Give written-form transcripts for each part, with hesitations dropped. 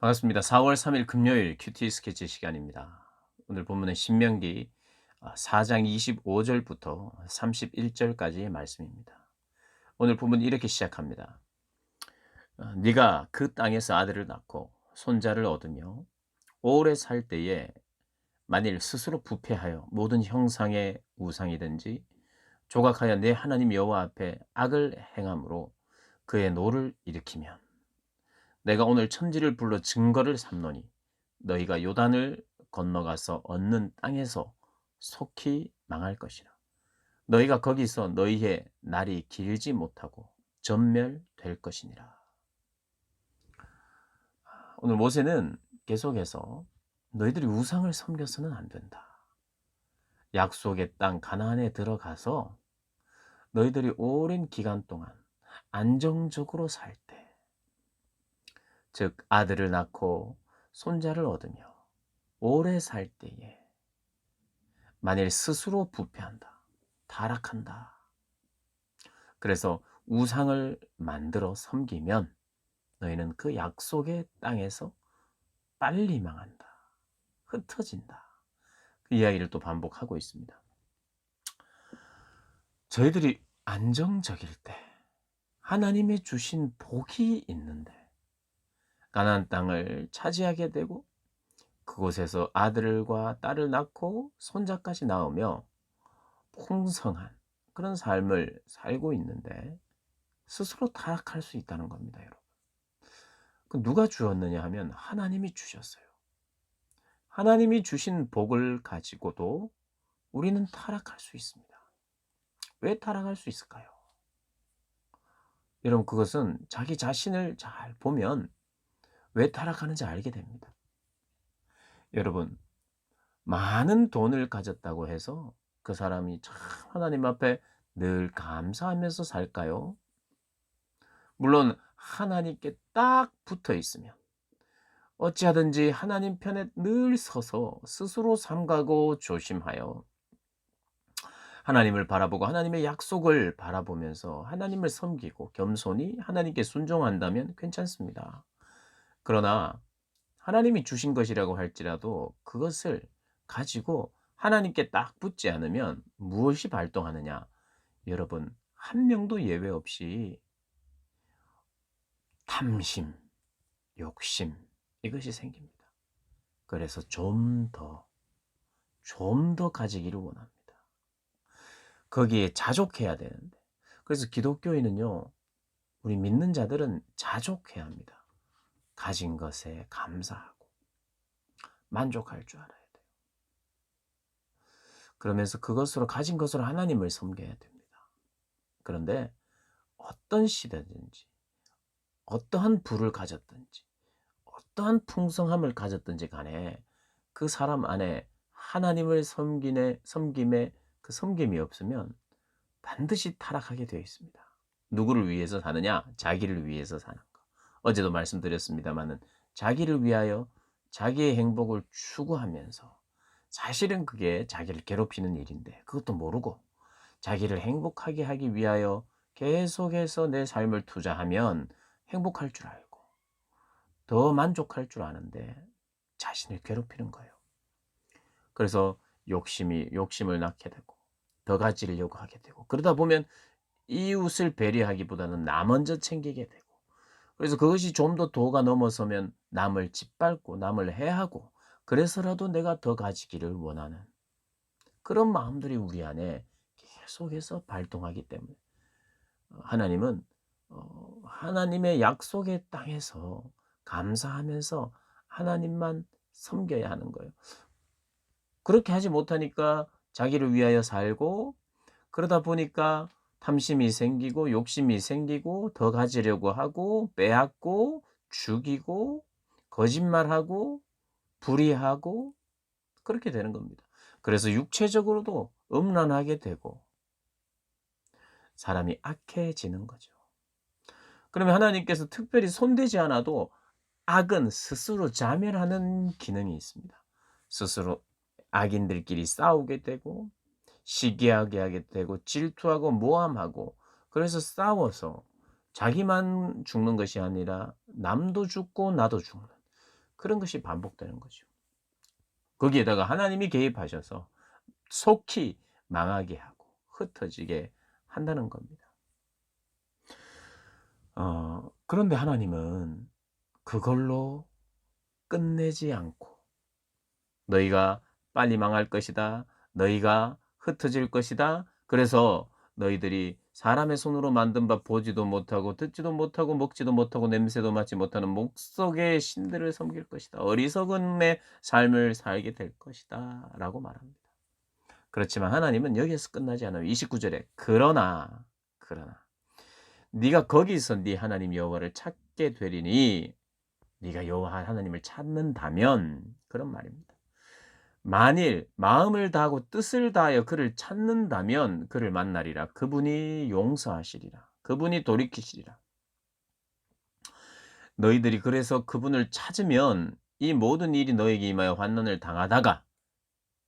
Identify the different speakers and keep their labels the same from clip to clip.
Speaker 1: 반갑습니다. 4월 3일 금요일 큐티 스케치 시간입니다. 오늘 본문은 신명기 4장 25절부터 31절까지의 말씀입니다. 오늘 본문이 이렇게 시작합니다. 네가 그 땅에서 아들을 낳고 손자를 얻으며 오래 살 때에 만일 스스로 부패하여 모든 형상의 우상이든지 조각하여 내 하나님 여호와 앞에 악을 행함으로 그의 노를 일으키면 내가 오늘 천지를 불러 증거를 삼노니 너희가 요단을 건너가서 얻는 땅에서 속히 망할 것이라. 너희가 거기서 너희의 날이 길지 못하고 전멸될 것이니라. 오늘 모세는 계속해서 너희들이 우상을 섬겨서는 안 된다. 약속의 땅 가나안에 들어가서 너희들이 오랜 기간 동안 안정적으로 살 때, 즉 아들을 낳고 손자를 얻으며 오래 살 때에 만일 스스로 부패한다, 타락한다. 그래서 우상을 만들어 섬기면 너희는 그 약속의 땅에서 빨리 망한다, 흩어진다. 그 이야기를 또 반복하고 있습니다. 저희들이 안정적일 때 하나님의 주신 복이 있는데 가나안 땅을 차지하게 되고 그곳에서 아들과 딸을 낳고 손자까지 낳으며 풍성한 그런 삶을 살고 있는데 스스로 타락할 수 있다는 겁니다, 여러분. 그 누가 주었느냐 하면 하나님이 주셨어요. 하나님이 주신 복을 가지고도 우리는 타락할 수 있습니다. 왜 타락할 수 있을까요? 여러분, 그것은 자기 자신을 잘 보면 왜 타락하는지 알게 됩니다. 여러분, 많은 돈을 가졌다고 해서 그 사람이 참 하나님 앞에 늘 감사하면서 살까요? 물론 하나님께 딱 붙어 있으면 어찌하든지 하나님 편에 늘 서서 스스로 삼가고 조심하여 하나님을 바라보고 하나님의 약속을 바라보면서 하나님을 섬기고 겸손히 하나님께 순종한다면 괜찮습니다. 그러나 하나님이 주신 것이라고 할지라도 그것을 가지고 하나님께 딱 붙지 않으면 무엇이 발동하느냐? 여러분, 한 명도 예외 없이 탐심, 욕심 이것이 생깁니다. 그래서 좀 더 가지기를 원합니다. 거기에 자족해야 되는데. 그래서 기독교인은요, 우리 믿는 자들은 자족해야 합니다. 가진 것에 감사하고 만족할 줄 알아야 돼요. 그러면서 그것으로 가진 것으로 하나님을 섬겨야 됩니다. 그런데 어떤 시대든지 어떠한 부를 가졌든지 어떠한 풍성함을 가졌든지 간에 그 사람 안에 하나님을 섬김에 그 섬김이 없으면 반드시 타락하게 되어 있습니다. 누구를 위해서 사느냐? 자기를 위해서 사는 거. 어제도 말씀드렸습니다마는 자기를 위하여 자기의 행복을 추구하면서 사실은 그게 자기를 괴롭히는 일인데 그것도 모르고 자기를 행복하게 하기 위하여 계속해서 내 삶을 투자하면 행복할 줄 알고 더 만족할 줄 아는데 자신을 괴롭히는 거예요. 그래서 욕심을 낳게 되고 더 가지려고 하게 되고 그러다 보면 이웃을 배려하기보다는 나 먼저 챙기게 되고 그래서 그것이 좀 더 도가 넘어서면 남을 짓밟고 남을 해하고 그래서라도 내가 더 가지기를 원하는 그런 마음들이 우리 안에 계속해서 발동하기 때문에 하나님은 하나님의 약속의 땅에서 감사하면서 하나님만 섬겨야 하는 거예요. 그렇게 하지 못하니까 자기를 위하여 살고 그러다 보니까 탐심이 생기고 욕심이 생기고 더 가지려고 하고 빼앗고 죽이고 거짓말하고 불의하고 그렇게 되는 겁니다. 그래서 육체적으로도 음란하게 되고 사람이 악해지는 거죠. 그러면 하나님께서 특별히 손대지 않아도 악은 스스로 자멸하는 기능이 있습니다. 스스로 악인들끼리 싸우게 되고 시기하게 하게 되고 질투하고 모함하고 그래서 싸워서 자기만 죽는 것이 아니라 남도 죽고 나도 죽는 그런 것이 반복되는 거죠. 거기에다가 하나님이 개입하셔서 속히 망하게 하고 흩어지게 한다는 겁니다. 그런데 하나님은 그걸로 끝내지 않고 "너희가 빨리 망할 것이다. 너희가 흩어질 것이다. 그래서 너희들이 사람의 손으로 만든 바 보지도 못하고 듣지도 못하고 먹지도 못하고 냄새도 맡지 못하는 목석의 신들을 섬길 것이다. 어리석음의 삶을 살게 될 것이다."라고 말합니다. 그렇지만 하나님은 여기에서 끝나지 않아요. 29 절에 그러나 네가 거기서 네 하나님 여호와를 찾게 되리니 네가 여호와 하나님을 찾는다면 그런 말입니다. 만일 마음을 다하고 뜻을 다하여 그를 찾는다면 그를 만나리라. 그분이 용서하시리라. 그분이 돌이키시리라. 너희들이 그래서 그분을 찾으면 이 모든 일이 너에게 임하여 환난을 당하다가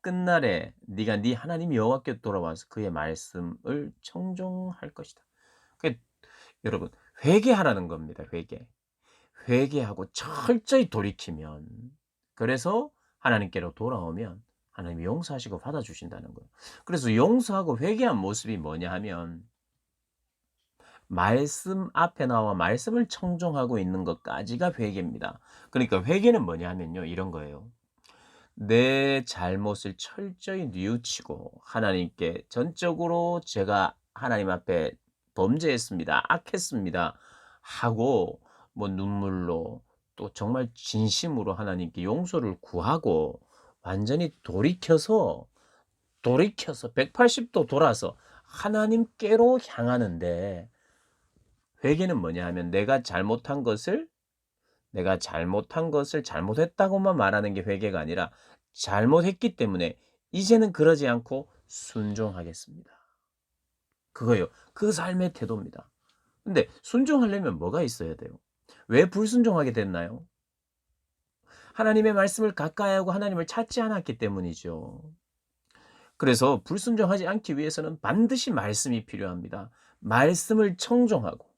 Speaker 1: 끝날에 네가 네 하나님 여호와께 돌아와서 그의 말씀을 청종할 것이다. 그 여러분 회개하라는 겁니다. 회개하고 철저히 돌이키면 그래서 하나님께로 돌아오면 하나님이 용서하시고 받아주신다는 거예요. 그래서 용서하고 회개한 모습이 뭐냐 하면 말씀 앞에 나와 말씀을 청종하고 있는 것까지가 회개입니다. 그러니까 회개는 뭐냐 하면요. 이런 거예요. 내 잘못을 철저히 뉘우치고 하나님께 전적으로 제가 하나님 앞에 범죄했습니다. 악했습니다. 하고 뭐 눈물로 또 정말 진심으로 하나님께 용서를 구하고 완전히 돌이켜서 180도 돌아서 하나님께로 향하는데 회개는 뭐냐 하면 내가 잘못한 것을 잘못했다고만 말하는 게 회개가 아니라 잘못했기 때문에 이제는 그러지 않고 순종하겠습니다. 그거예요. 그 삶의 태도입니다. 근데 순종하려면 뭐가 있어야 돼요? 왜 불순종하게 됐나요? 하나님의 말씀을 가까이 하고 하나님을 찾지 않았기 때문이죠. 그래서 불순종하지 않기 위해서는 반드시 말씀이 필요합니다. 말씀을 청종하고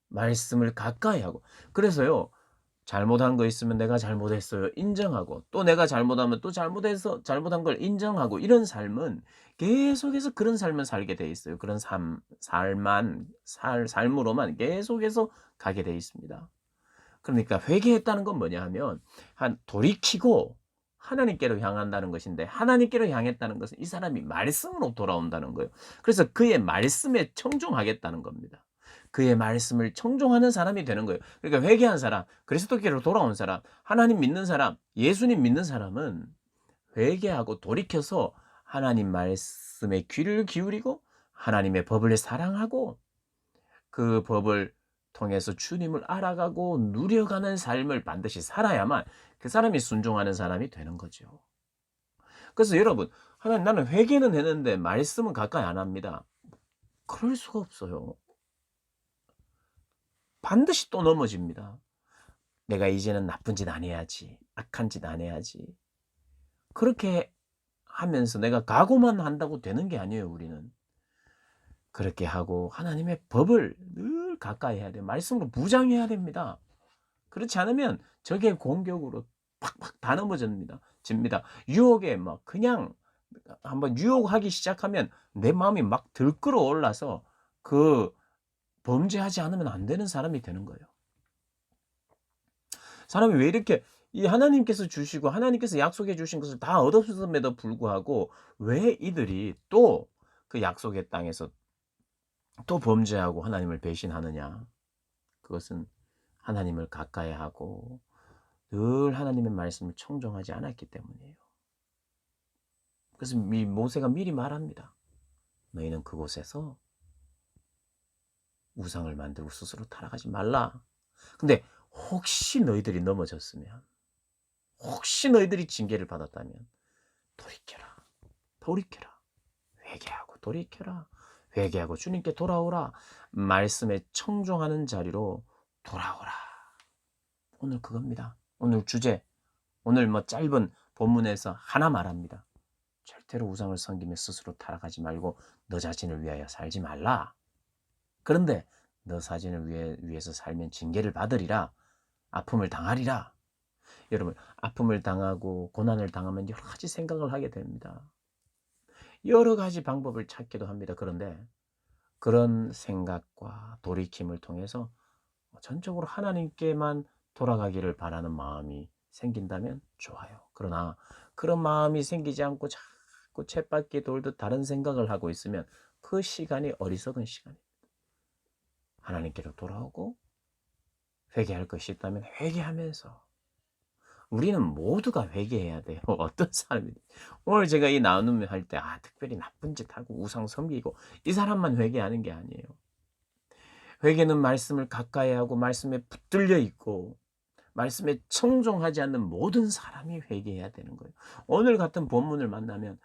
Speaker 1: 말씀을 가까이 하고 그래서요. 잘못한 거 있으면 내가 잘못했어요. 인정하고 또 내가 잘못하면 또 잘못한 걸 인정하고 이런 삶은 계속해서 그런 삶을 살게 돼 있어요. 그런 삶으로만 계속해서 가게 돼 있습니다. 그러니까 회개했다는 건 뭐냐 하면 돌이키고 하나님께로 향한다는 것인데 하나님께로 향했다는 것은 이 사람이 말씀으로 돌아온다는 거예요. 그래서 그의 말씀에 청종하겠다는 겁니다. 그의 말씀을 청종하는 사람이 되는 거예요. 그러니까 회개한 사람, 그리스도께로 돌아온 사람, 하나님 믿는 사람, 예수님 믿는 사람은 회개하고 돌이켜서 하나님 말씀에 귀를 기울이고 하나님의 법을 사랑하고 그 법을 통해서 주님을 알아가고 누려가는 삶을 반드시 살아야만 그 사람이 순종하는 사람이 되는 거죠. 그래서 여러분, 하나님 나는 회개는 했는데 말씀은 가까이 안 합니다. 그럴 수가 없어요. 반드시 또 넘어집니다. 내가 이제는 나쁜 짓 안 해야지. 악한 짓 안 해야지. 그렇게 하면서 내가 각오만 한다고 되는 게 아니에요, 우리는. 그렇게 하고 하나님의 법을 늘 가까이 해야 돼요. 말씀으로 무장해야 됩니다. 그렇지 않으면 적의 공격으로 팍팍 다 넘어집니다. 유혹에 막 그냥 한번 유혹하기 시작하면 내 마음이 막 들끓어 올라서 그 범죄하지 않으면 안 되는 사람이 되는 거예요. 사람이 왜 이렇게 이 하나님께서 주시고 하나님께서 약속해 주신 것을 다 얻었음에도 불구하고 왜 이들이 또 그 약속의 땅에서 또 범죄하고 하나님을 배신하느냐? 그것은 하나님을 가까이 하고 늘 하나님의 말씀을 청종하지 않았기 때문이에요. 그래서 이 모세가 미리 말합니다. 너희는 그곳에서 우상을 만들고 스스로 타락하지 말라. 근데 혹시 너희들이 넘어졌으면 혹시 너희들이 징계를 받았다면 돌이켜라. 회개하고 돌이켜라. 회개하고 주님께 돌아오라. 말씀에 청종하는 자리로 돌아오라. 오늘 그겁니다. 오늘 주제, 오늘 짧은 본문에서 하나 말합니다. 절대로 우상을 섬기며 스스로 타락하지 말고 너 자신을 위하여 살지 말라. 그런데 너 자신을 위해서 살면 징계를 받으리라. 아픔을 당하리라. 여러분 아픔을 당하고 고난을 당하면 여러 가지 생각을 하게 됩니다. 여러 가지 방법을 찾기도 합니다. 그런데 그런 생각과 돌이킴을 통해서 전적으로 하나님께만 돌아가기를 바라는 마음이 생긴다면 좋아요. 그러나 그런 마음이 생기지 않고 자꾸 쳇바퀴 돌듯 다른 생각을 하고 있으면 그 시간이 어리석은 시간입니다. 하나님께로 돌아오고 회개할 것이 있다면 회개하면서 우리는 모두가 회개해야 돼요. 어떤 사람이 오늘 제가 이 나눔을 할 때 특별히 나쁜 짓 하고 우상 섬기고 이 사람만 회개하는 게 아니에요. 회개는 말씀을 가까이 하고 말씀에 붙들려 있고 말씀에 청종하지 않는 모든 사람이 회개해야 되는 거예요. 오늘 같은 본문을 만나면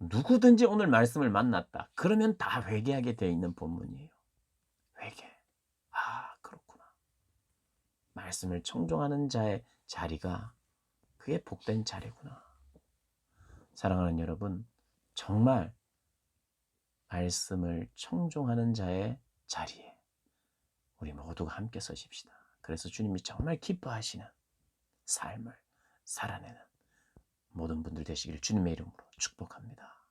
Speaker 1: 누구든지 오늘 말씀을 만났다. 그러면 다 회개하게 되어 있는 본문이에요. 회개. 그렇구나. 말씀을 청종하는 자의 자리가 그게 복된 자리구나. 사랑하는 여러분, 정말 말씀을 청종하는 자의 자리에 우리 모두가 함께 서십시다. 그래서 주님이 정말 기뻐하시는 삶을 살아내는 모든 분들 되시기를 주님의 이름으로 축복합니다.